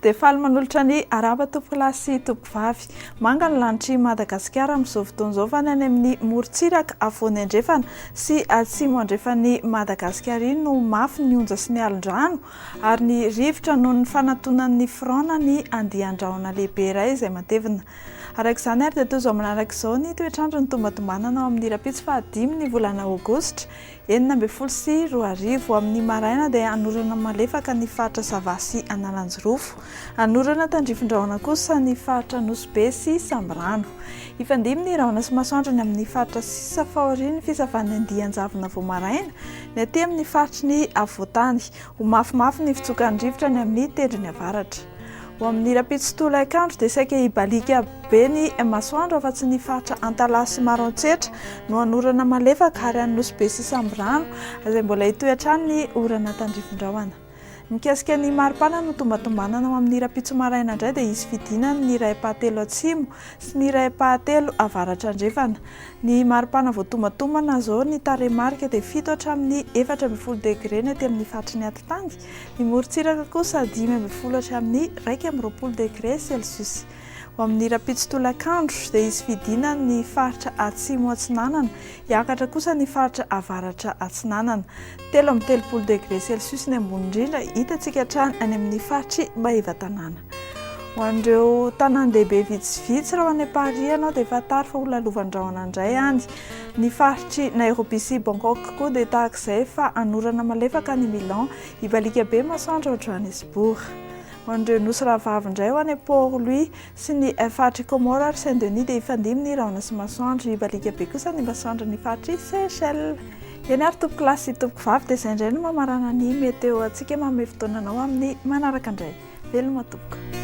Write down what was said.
dia faly manolotra ny araba tompo lahy sy tompo vavy. Manga ny lanitry Madagasikara amin'izao fotoan'izao fa ny any amin'ny morontsiraka afovoany andrefana sy atsimo andrefan'ny Madagasikara iny no mafy ny onja sy ny alondrano ary ny rivotra noho ny fanatonan'ny front ny andian-drahona lehibe iray izay matevina. Arak'izany ary dia toy izao manaraka izao ny toetr'andro ny tombatombanana ao amin'ny rapitso fahadimy ny volana aogositra 2024 sy 2025 amin'ny maraina dia anorana malefaka ny faritra Sava sy Analanjorofo, anorana tandrifin-drahona kosa ny faritra Nosy sy Sambrano. Ifandimy ny rahona sy masoandro ny amin'ny faritra sisa faoriany fisavan'ny andian-javona vao maraina, ny aty amin'ny faritry ny avoatany, ho mafimafy ny fitsokan'ny rivotra ny amin'ny tendrony avaratra. Ho amin'ny rapitso tolakandro dia saika hibalika be ny masoandro afa-tsy ny faritra Antalahy sy Maroantsetra no anorana malefaka ary any Nosy sy Sambrano izay mbola hitoy hatrany ny orana tandrifin-drahona. Mikasika ny maripana no tombatombanana ao amin'ny rapitso maraina indray dia izy fidinana ny ray-pahatelo atsimo sy ny ray-pahatelo avaratra andrefana. Ny maripana vao tombatomana izao ny tarehimarika dia 7 hatramin'ny 4.0 degré ny aty amin'ny faritry ny Atitangy, ny morontsiraka kosa 5.0 hatramin'ny 2.20 degré Celsius. Ho amin'ny rapitso tolakandro dia izy fidinana ny faritra atsimo atsinanana, hiakatra kosa ny faritra avaratra atsinanana, 3.30 degré Celsius ny ambony indrindra hitantsika hatrany any amin'ny faritry Maheva-Tanàna. Ho an'ireo tanan-dehibe vitsivitsy raha any Paris ianao dia fatary fa olona lovandrahona indray any. Ny faritry Nairobi sy Bangkok koa dia tahak'izay fa anorana malefaka ny Milan, hibalika be masoandro ao Johannesburg. Ho an'ireo nosy rahavavy indray ho any Port-Louis sy ny faritry Comore ary Saint-Denis dia hifandimy ny rahona sy masoandro, hibalika be kosa ny masoandro ny faritry Seychelles. Eny ary tompoko lahy sy tompoko vavy dia izay indray no mamarana ny meteo antsika manome fotoananao amin'ny manaraka indray. Veloma tompoko.